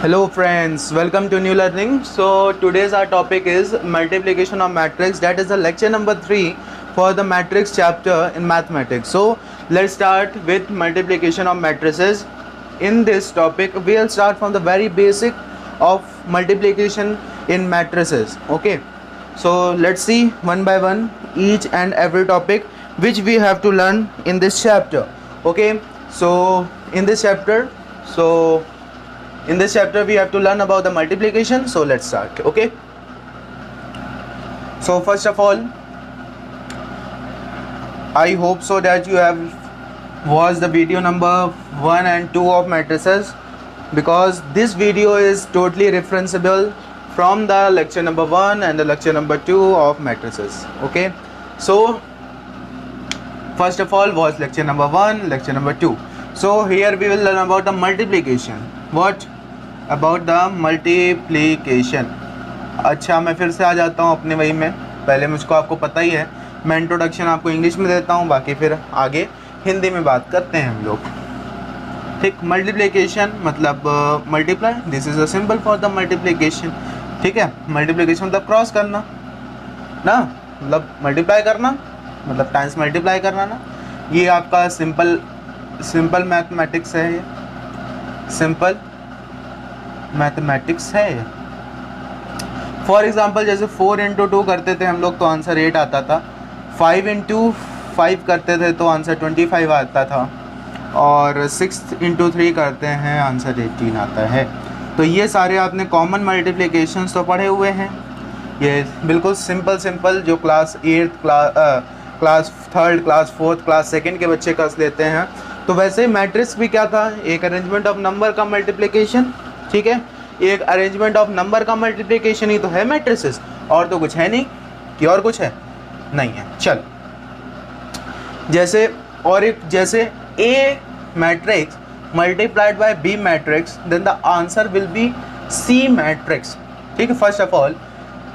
Hello friends, welcome to New Learning. So today's our topic is multiplication of matrix. That is the lecture number 3 for the matrix chapter in mathematics. So let's start with multiplication of matrices. In this topic we'll start from the very basic of multiplication in matrices. Okay, so let's see one by one each and every topic which we have to learn in this chapter. Okay, so in this chapter we have to learn about the multiplication. So let's start. Okay, so first of all, I hope so that you have watched the video number 1 and 2 of matrices, because this video is totally referenceable from the lecture number 1 and the lecture number 2 of matrices. Okay, so first of all was lecture number 1, lecture number 2. So here we will learn about the multiplication. What about the multiplication? अच्छा, मैं फिर से आ जाता हूँ अपने वही में. पहले मुझको आपको पता ही है, मैं इंट्रोडक्शन आपको इंग्लिश में देता हूँ, बाकी फिर आगे हिंदी में बात करते हैं हम लोग. ठीक, मल्टीप्लिकेशन मतलब multiply. This is a symbol for the multiplication. ठीक है, मल्टीप्लिकेशन मतलब क्रॉस करना ना, मतलब मल्टीप्लाई करना, मतलब टाइम्स मल्टीप्लाई करना ना. ये आपका सिंपल मैथमेटिक्स है. ये सिंपल मैथमेटिक्स है. फॉर एग्जांपल जैसे 4 इंटू 2 करते थे हम लोग तो आंसर 8 आता था. 5 इंटू 5 करते थे तो आंसर 25 आता था. और 6 इंटू 3 करते हैं आंसर 18 आता है. तो ये सारे आपने कॉमन मल्टीप्लिकेशंस तो पढ़े हुए हैं. ये बिल्कुल सिंपल जो क्लास 8 क्लास 3, क्लास 4, क्लास 2 के बच्चे कर लेते हैं. तो वैसे मैट्रिक्स भी क्या था, एक अरेंजमेंट ऑफ नंबर का मल्टीप्लिकेशन. ठीक है, एक अरेंजमेंट ऑफ नंबर का मल्टीप्लिकेशन ही तो है मैट्रिसेस, और तो कुछ है नहीं. कि और कुछ है नहीं है. चल, जैसे A matrix multiplied by B matrix, then the answer will be C matrix. ठीक है, first of all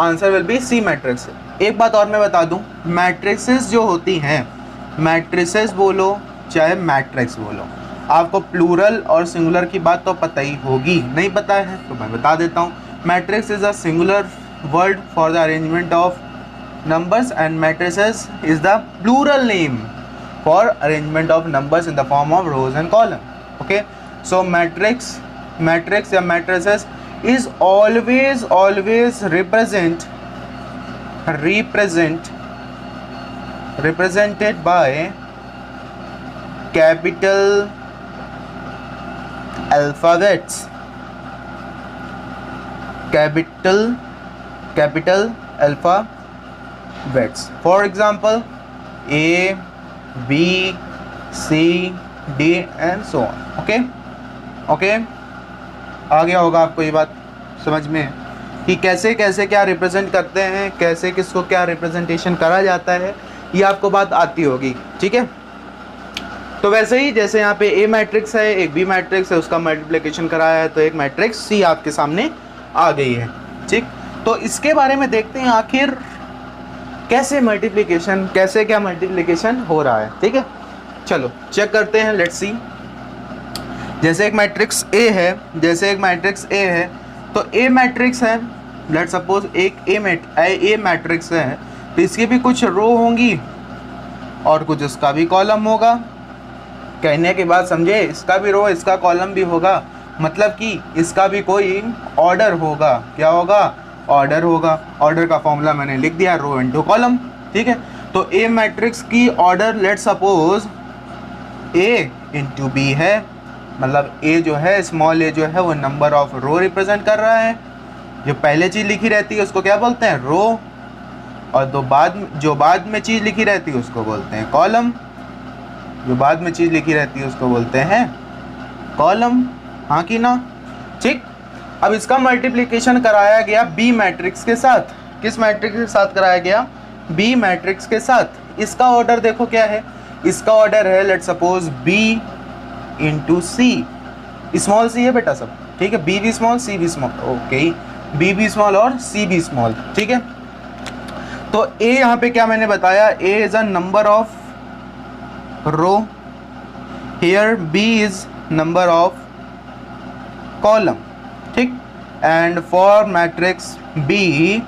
answer will be C matrix. एक बात और मैं बता दूं, मैट्रिसेस जो होती हैं, मैट्रिसेस बोलो चाहे मैट्रिक्स बोलो, आपको प्लूरल और सिंगुलर की बात तो पता ही होगी. नहीं पता है तो मैं बता देता हूँ. Matrix is a singular word for the arrangement of numbers, and matrices is the plural name for arrangement of numbers in the form of rows and column. Okay, so matrix या matrices is always represented by capital alphabets. Capital alphabets. For example, A, B, C, D and so on. Okay, आ गया होगा आपको ये बात समझ में कि कैसे क्या रिप्रेजेंट करते हैं, कैसे किसको क्या रिप्रेजेंटेशन करा जाता है, ये आपको बात आती होगी. ठीक है, तो वैसे ही जैसे यहाँ पे ए मैट्रिक्स है, एक बी मैट्रिक्स है, उसका मल्टीप्लिकेशन कराया है, तो एक मैट्रिक्स सी आपके सामने आ गई है. ठीक, तो इसके बारे में देखते हैं आखिर कैसे क्या मल्टीप्लिकेशन हो रहा है. ठीक है, चलो चेक करते हैं. Let's see. जैसे एक मैट्रिक्स ए है, तो ए मैट्रिक्स है, लेट्स सपोज एक ए मैट्रिक्स है, तो इसकी भी कुछ रो होंगी और कुछ इसका भी कॉलम होगा. कहने के बाद समझे, इसका भी रो इसका कॉलम भी होगा, मतलब कि इसका भी कोई ऑर्डर होगा. क्या होगा? ऑर्डर होगा. ऑर्डर का फॉर्मूला मैंने लिख दिया, रो इनटू कॉलम. ठीक है, तो ए मैट्रिक्स की order let's suppose A into B है, मतलब ए जो है, स्मॉल ए जो है वो नंबर ऑफ रो रिप्रेजेंट कर रहा है. जो पहले चीज़ लिखी रहती है उसको क्या बोलते हैं? रो. और जो बाद में चीज़ लिखी रहती है उसको बोलते हैं कॉलम. जो बाद में चीज़ लिखी रहती है उसको बोलते हैं कॉलम. हाँ कि ना? ठीक, अब इसका मल्टीप्लिकेशन कराया गया बी मैट्रिक्स के साथ. किस मैट्रिक्स के साथ कराया गया? बी मैट्रिक्स के साथ. इसका ऑर्डर देखो क्या है, इसका ऑर्डर है let's suppose B into C. Small C है बेटा सब. ठीक है, बी भी स्मॉल सी भी स्मॉल. ओके, बी भी स्मॉल और सी भी स्मॉल. ठीक है, तो ए यहाँ पे क्या मैंने बताया, A is a number of row, here B is number of column, ठीक। And for matrix B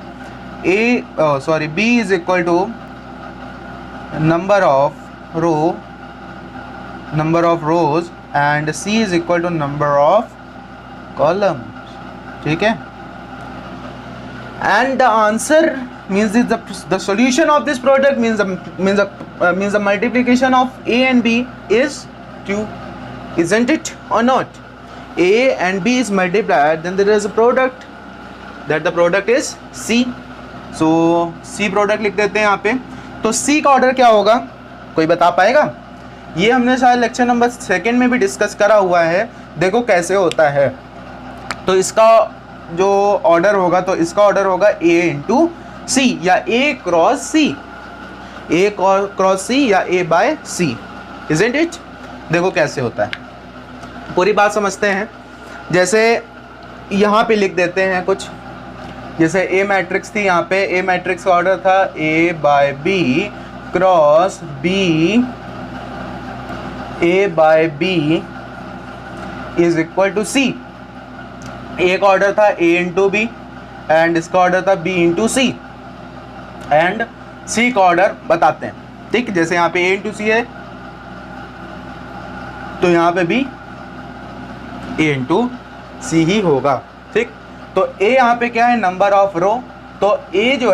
B is equal to number of rows and C is equal to number of columns, ठीक है। And the answer means is the solution of this product means the multiplication of a and b is 2, isn't it or not? A and b is multiplied, then there is a product, that the product is c. so c product लिख देते हैं यहाँ पे। तो c का order क्या होगा, कोई बता पाएगा? ये हमने शायद लेक्चर नंबर 2 में भी डिस्कस करा हुआ है, देखो कैसे होता है। तो इसका जो ऑर्डर होगा, तो इसका ऑर्डर होगा a इंटू सी या a cross C, a cross C या a by C, isn't it? देखो कैसे होता है, पूरी बात समझते हैं। जैसे यहाँ पे लिख देते हैं कुछ, जैसे a मैट्रिक्स थी, यहाँ पे a मैट्रिक्स का ऑर्डर था a by b cross b, a by b is equal to c। a का ऑर्डर था a इंटू बी एंड इसका ऑर्डर था b into C, and c का ऑर्डर बताते हैं, ठीक। जैसे यहाँ पे a इंटू सी है, तो यहाँ पे भी a इंटू सी ही होगा, ठीक। तो a यहाँ पे क्या है, नंबर ऑफ रो, तो a जो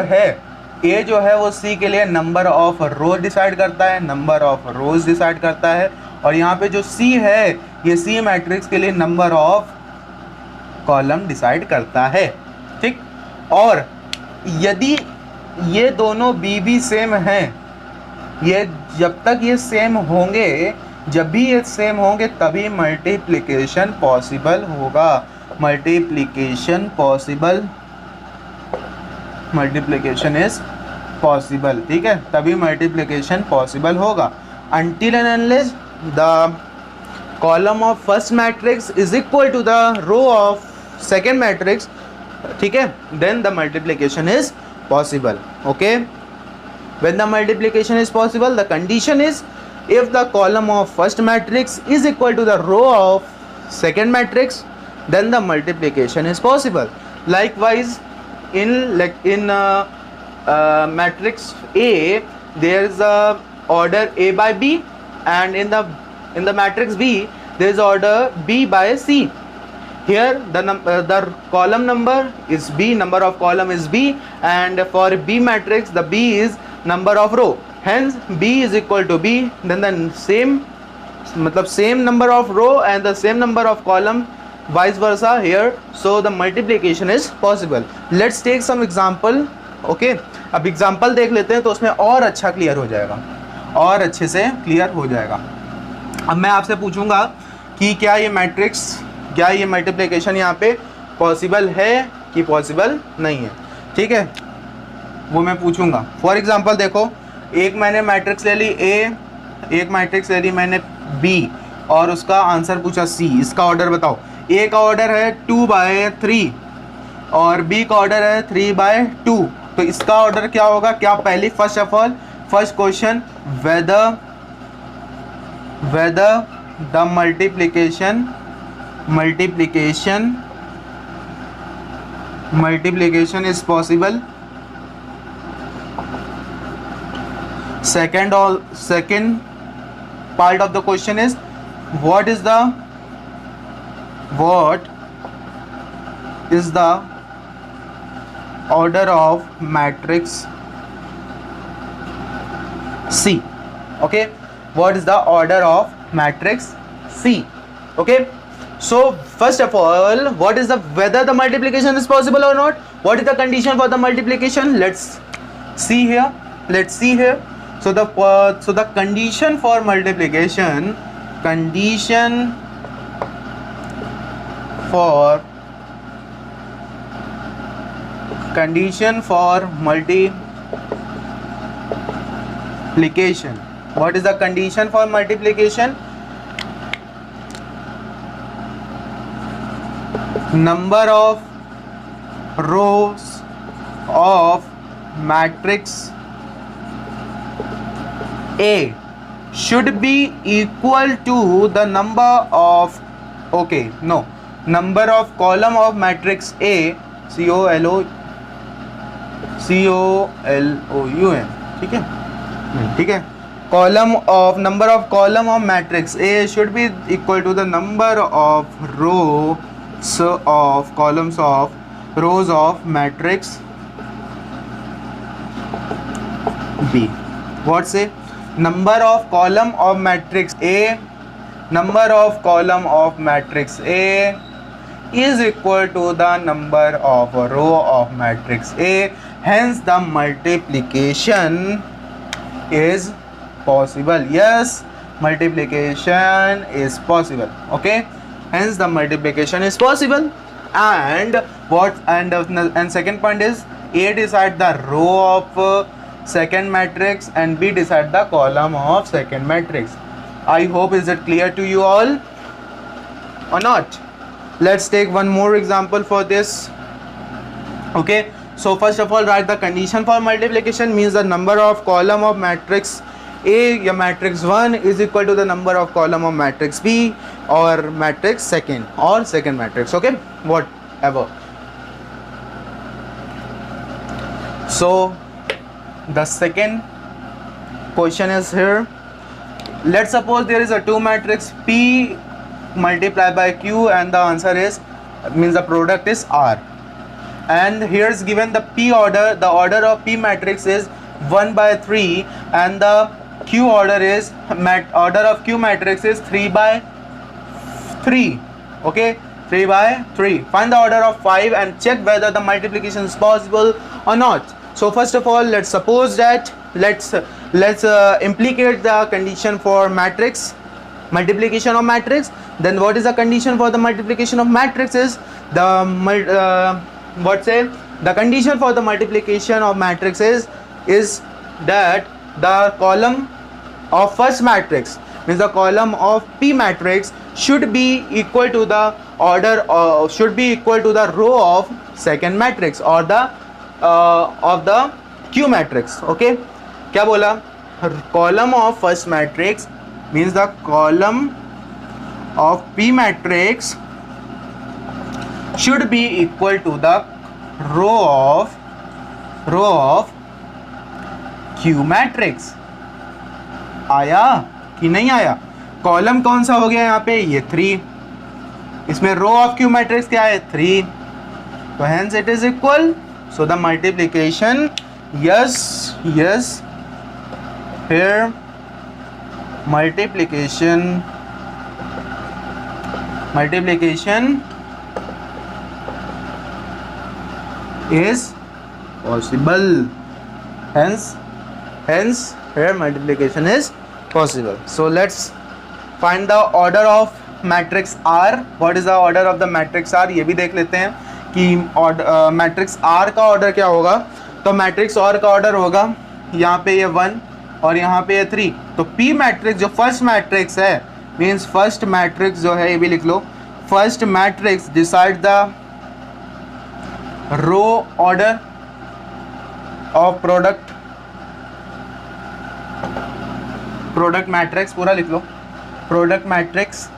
है वो c के लिए नंबर ऑफ रो डिसाइड करता है, नंबर ऑफ रोज डिसाइड करता है। और यहाँ पे जो c है, ये c मैट्रिक्स के लिए नंबर ऑफ कॉलम डिसाइड करता है, ठीक। और यदि ये दोनों b सेम हैं, ये जब तक ये सेम होंगे, जब भी ये सेम होंगे तभी मल्टीप्लिकेशन पॉसिबल होगा, मल्टीप्लिकेशन इज पॉसिबल, ठीक है, तभी मल्टीप्लिकेशन पॉसिबल होगा। until and unless the column of first matrix is equal to the row of second matrix, ठीक है, then the multiplication is possible. Okay, when the multiplication is possible, the condition is if the column of first matrix is equal to the row of second matrix, then the multiplication is possible. Likewise, in matrix A, there is a order A by B, and in the matrix B, there is order B by C. Here the column number is B, number of column is B, and for B matrix the B is number of row, hence B is equal to B, then the same number of row and the same number of column, vice versa here, so the multiplication is possible. Let's take some example. Okay, अब example देख लेते हैं तो उसमें और अच्छा clear हो जाएगा, और अच्छे से क्लियर हो जाएगा। अब मैं आपसे पूछूंगा कि क्या ये मैट्रिक्स, क्या ये मल्टीप्लिकेशन यहाँ पे पॉसिबल है कि पॉसिबल नहीं है, ठीक है, वो मैं पूछूंगा। फॉर एग्जांपल देखो, एक मैंने मैट्रिक्स ले ली A, एक मैट्रिक्स ले ली मैंने B, और उसका आंसर पूछा C, इसका ऑर्डर बताओ। A का ऑर्डर है 2/3 और B का ऑर्डर है 3/2, तो इसका ऑर्डर क्या होगा? क्या पहली first of all first question, whether the multiplication is possible. Second part of the question is what is the order of matrix C. Okay, what is the order of matrix C? Okay, so first of all, what is whether the multiplication is possible or not? What is the condition for the multiplication? Let's see here. So the condition for multiplication, multiplication. What is the condition for multiplication? Number of rows of matrix A should be equal to the number of, okay, no, number of column of matrix A, COLOUN, ठीक है, ठीक है, column of, number of column of matrix A should be equal to the number of rows of columns of rows of matrix B. What say? Number of column of matrix A, number of column of matrix A is equal to the number of row of matrix A. Hence the multiplication is possible. Yes, multiplication is possible. Okay, hence the multiplication is possible. And what, and second point is A decide the row of second matrix and B decide the column of second matrix. I hope is it clear to you all or not? Let's take one more example for this. Okay, so first of all write the condition for multiplication, means the number of column of matrix A, your matrix 1 is equal to the number of column of matrix B or matrix second or second matrix. Okay, whatever. So the second question is here. Let's suppose there is a 2 matrix P multiplied by Q and the answer is, means the product is R, and here is given the P order, the order of P matrix is 1 by 3 and the Q order is, order of Q matrix is 3 by 3. Okay, 3 by 3. Find the order of 5 and check whether the multiplication is possible or not. So first of all, let's suppose that let's implicate the condition for matrix, multiplication of matrix. Then what is the condition for the multiplication of matrix is the the condition for the multiplication of matrix is that the column of first matrix, means the column of P matrix, should be equal to the order, should be equal to the row of second matrix or the of the Q matrix. Okay, क्या बोला? Column of first matrix means the column of P matrix should be equal to the row of Q matrix. आया कि नहीं आया? Column कौन सा हो गया यहाँ पे? ये 3. इसमें रो ऑफ Q मैट्रिक्स क्या है? 3. तो hence it is equal. So the multiplication, yes, here multiplication is possible. Hence here multiplication is possible. So let's find the order of matrix R. What is the order of the matrix R? ये भी देख लेते हैं कि matrix R का order क्या होगा. तो मैट्रिक्स R का ऑर्डर होगा यहाँ पे ये 1 और यहाँ पे ये 3. तो P मैट्रिक्स जो फर्स्ट मैट्रिक्स है, मीन्स फर्स्ट मैट्रिक्स जो है, ये भी लिख लो, first matrix decide the row order of product matrix, पूरा लिख लो, product matrix.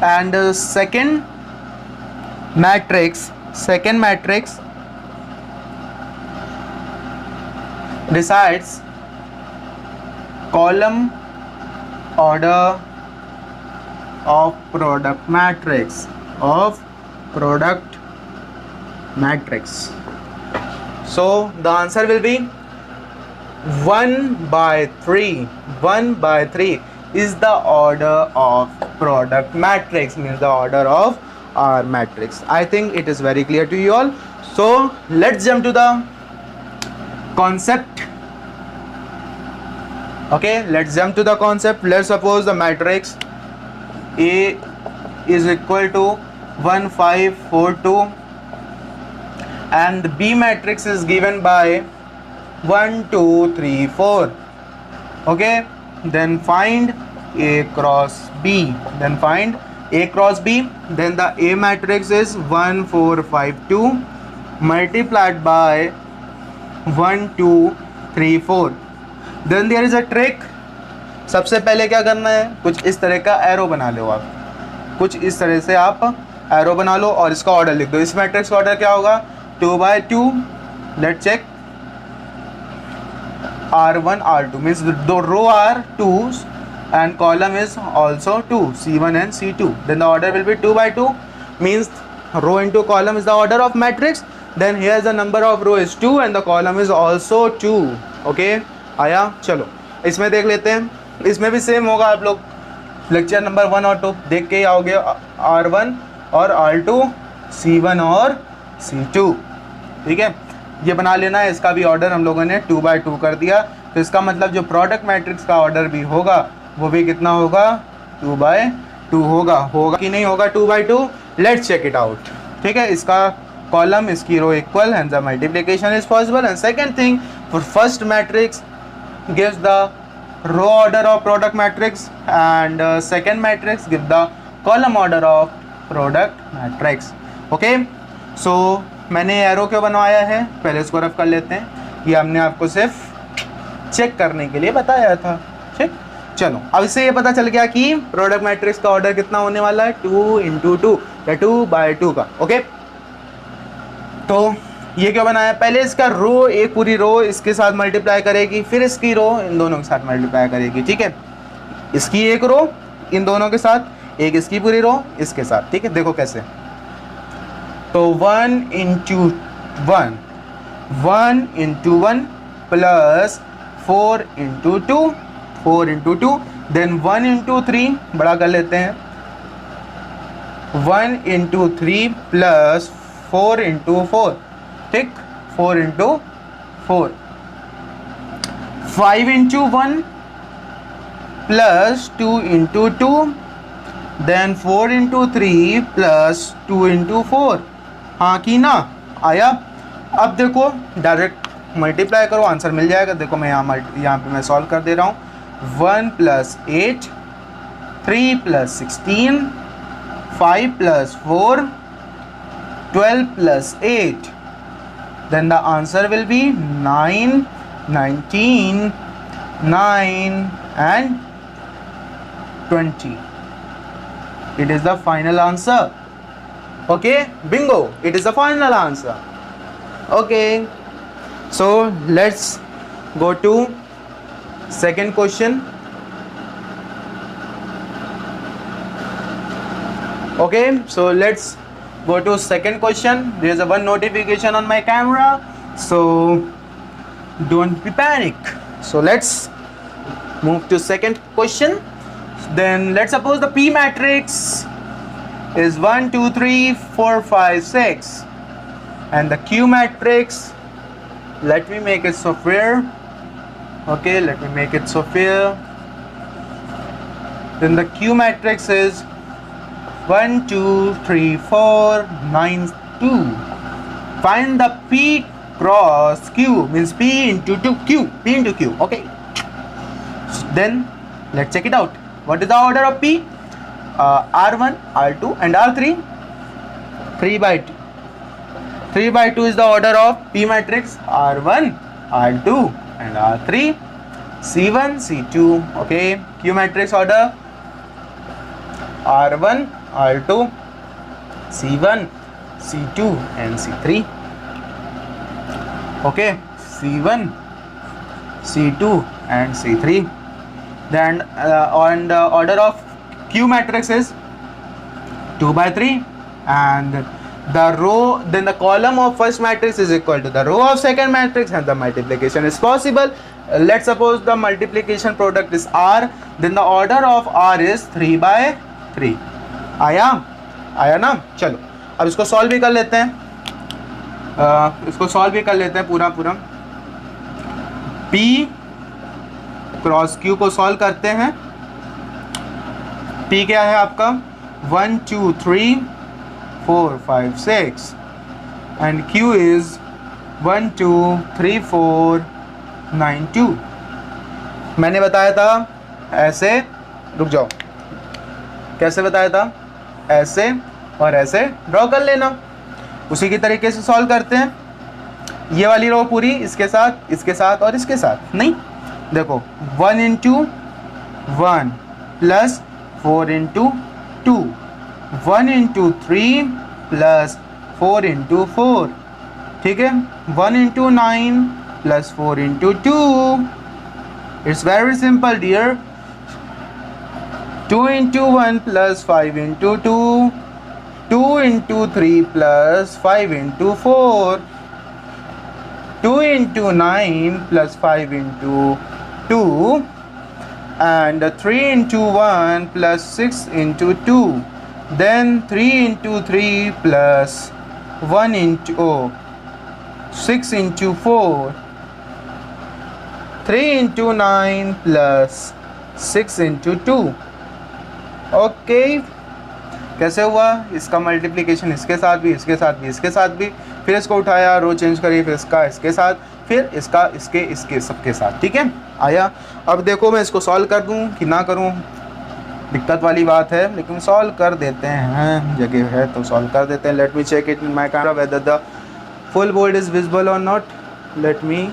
And second matrix decides column order of product matrix So the answer will be 1 by 3. 1 by 3 is the order of product matrix, means the order of R matrix. I think it is very clear to you all. So let's jump to the concept. Okay, let's jump to the concept. Let's suppose the matrix A is equal to 1 5 4 2 and the B matrix is given by 1 2 3 4. Okay, then find A cross B. Then the A matrix is 1 4 5 2 multiplied by 1 2 3 4। Then there is a trick. सबसे पहले क्या करना है, कुछ इस तरह का arrow बना लो आप, कुछ इस तरह से आप एरो बना लो और इसका ऑर्डर लिख दो। इस मैट्रिक्स का ऑर्डर क्या होगा, 2 by 2। Let's check, R1 R2 means the row are 2s and column is also 2, C1 and C2. Then the order will be 2 by 2 means row into column is the order of matrix. Then here the number of row is 2 and the column is also 2. Okay, आया। चलो इसमें देख लेते हैं, इसमें भी same होगा। आप लोग लेक्चर नंबर 1 और 2 देख के ही आओगे, R1 और R2, C1 और C2। ठीक है, ये बना लेना है। इसका भी ऑर्डर हम लोगों ने 2 by 2 कर दिया, तो इसका मतलब जो प्रोडक्ट मैट्रिक्स का ऑर्डर भी होगा वो भी कितना होगा, 2 by 2 होगा कि नहीं होगा 2 by 2? Let's check it out. ठीक है, इसका कॉलम इसकी row equal and the multiplication is possible. And second thing, for first matrix gives the row order of product matrix and second matrix give the column order of product matrix. Okay, so मैंने arrow क्यों बनवाया है, पहले इसको rough कर लेते हैं। ये हमने आपको सिर्फ चेक करने के लिए बताया था। ठीक, चलो अब इससे ये पता चल गया कि प्रोडक्ट मैट्रिक्स का ऑर्डर कितना होने वाला है, 2 into 2 या 2 by 2 का। ओके, तो ये क्यों बनाया, पहले इसका रो, एक पूरी रो इसके साथ मल्टीप्लाई करेगी, फिर इसकी रो इन दोनों के साथ मल्टीप्लाई करेगी। ठीक है, इसकी एक रो इन दोनों के साथ, एक इसकी पूरी रो इसके साथ। ठीक है, देखो कैसे, तो 1 into 1, 1 into 1 plus 4 into 2, 4 into 2, then 1 into 3, बड़ा कर लेते हैं, 1 into 3 प्लस 4 into 4। ठीक, 4 into 4, 5 into 1 plus 2 into 2, then 4 into 3 plus 2 into 4। हाँ की ना, आया। अब देखो डायरेक्ट मल्टीप्लाई करो, आंसर मिल जाएगा। देखो मैं यहाँ पे मैं सॉल्व कर दे रहा हूँ। 1 + 8, 3 + 16, 5 + 4, 12 + 8, then the answer will be 9, 19, 9 and 20. It is the final answer. Okay, bingo, it is the final answer. Okay, so let's go to second question. Okay, so let's go to second question. There is a one notification on my camera, so don't be panic. So let's move to second question. Then let's suppose the P matrix is 1 2 3 4 5 6 and the Q matrix, let me make it so fair. Okay, let me make it so fair. Then the Q matrix is 1 2 3 4 9 2. Find the P cross Q, means P into 2Q, P into Q. Okay, so then let's check it out. What is the order of P? R1, R2 and R3. 3 by 2. 3 by 2 is the order of P matrix, R1, R2 and R3. C1, C2. Okay, Q matrix order, R1, R2, C1, C2 and C3. Okay, C1, C2 and C3. Then on the order of Q matrix is 2 by 3 and the row, then the column of first matrix is equal to the row of second matrix and the multiplication is possible. Let's suppose the multiplication product is R, then the order of R is 3 by 3. आया ना। चलो अब इसको solve भी कर लेते हैं, पूरा P क्रॉस Q को सॉल्व करते हैं। P क्या है आपका, 1 2 3 4 5 6 and Q is 1 2 3 4 9 2। मैंने बताया था ऐसे, रुक जाओ, कैसे बताया था, ऐसे और ऐसे ड्रॉ कर लेना। उसी की तरीके से सॉल्व करते हैं। ये वाली रो पूरी इसके साथ और इसके साथ नहीं, देखो 1 into 1 plus 4 into 2, 1 into 3 plus 4 into 4, ठीक है, 1 into 9 plus 4 into 2. It's very simple dear. 2 into 1 plus 5 into 2, 2 into 3 plus 5 into 4, 2 into 9 plus 5 into 2, and 3 into 1 plus 6 into 2, then 3 into 3 plus 1 into 6 into 4, 3 into 9 plus 6 into 2. Okay, कैसे हुआ? इसका multiplication इसके साथ भी, इसके साथ भी, इसके साथ भी, फिर इसको उठाया, रो चेंज करी, फिर इसका इसके साथ, फिर इसका इसके सबके साथ, ठीक है, आया. अब देखो मैं इसको सॉल्व कर दूं कि ना करूं, दिक्कत वाली बात है, लेकिन सॉल्व कर देते हैं, जगह है तो सॉल्व कर देते हैं. Let me check it in my camera whether the full board is visible और not. Let me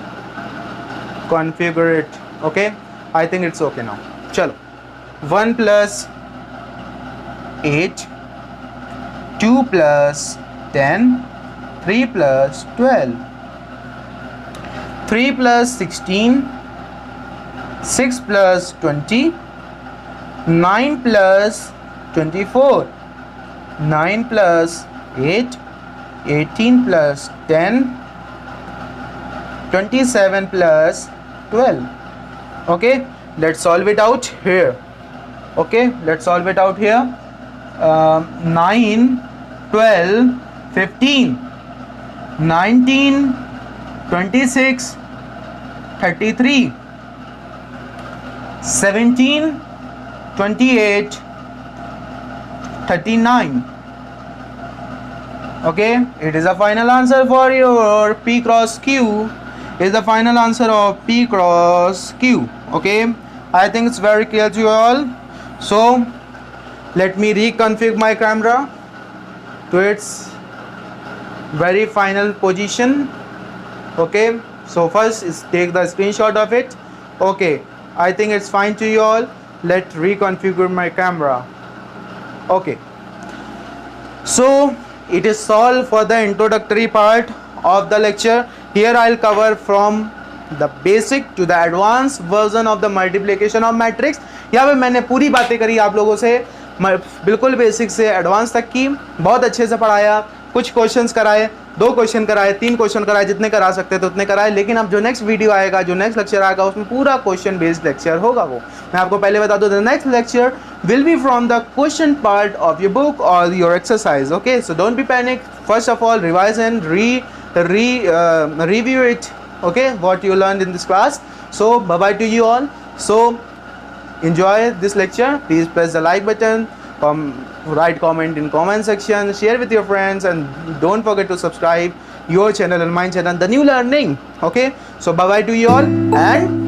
configure it. Okay, I think it's okay now. चलो, 1 plus 8, 2 plus 10, 3 plus 12, 3 plus 16, 6 plus 20, 9 plus 24, 9 plus 8, 18 plus 10, 27 plus 12. Okay, let's solve it out here. Okay, let's solve it out here. 9, 12, 15, 19, 26, 33, 17, 28, 39. Okay, it is a final answer for your P cross Q. Is the final answer of P cross Q. Okay, I think it's very clear to you all. So let me reconfigure my camera to its very final position. Okay, so first is take the screenshot of it. Okay, I think it's fine to you all. Let's reconfigure my camera. Okay, so it is solved for the introductory part of the lecture. Here I'll cover from the basic to the advanced version of the multiplication of matrix. यहाँ पे मैंने पूरी बातें करी आप लोगों से, बिल्कुल बेसिक से एडवांस तक की, बहुत अच्छे से पढ़ाया, कुछ क्वेश्चंस कराए, 2 क्वेश्चन कराए, 3 क्वेश्चन कराए, जितने करा सकते थे उतने कराए. लेकिन अब जो नेक्स्ट वीडियो आएगा, जो नेक्स्ट लेक्चर आएगा, उसमें पूरा क्वेश्चन बेस्ड लेक्चर होगा. वो मैं आपको पहले बता दूं, the next lecture will be from the question part of your book और your exercise. Okay, so don't be panic. First of all revise and review it. Okay, what you learned in this class. So bye bye to you all. So enjoy this lecture. Please press the like button, write comment in comment section, share with your friends, and don't forget to subscribe your channel and my channel, The New Learning. Okay, so bye bye to you all and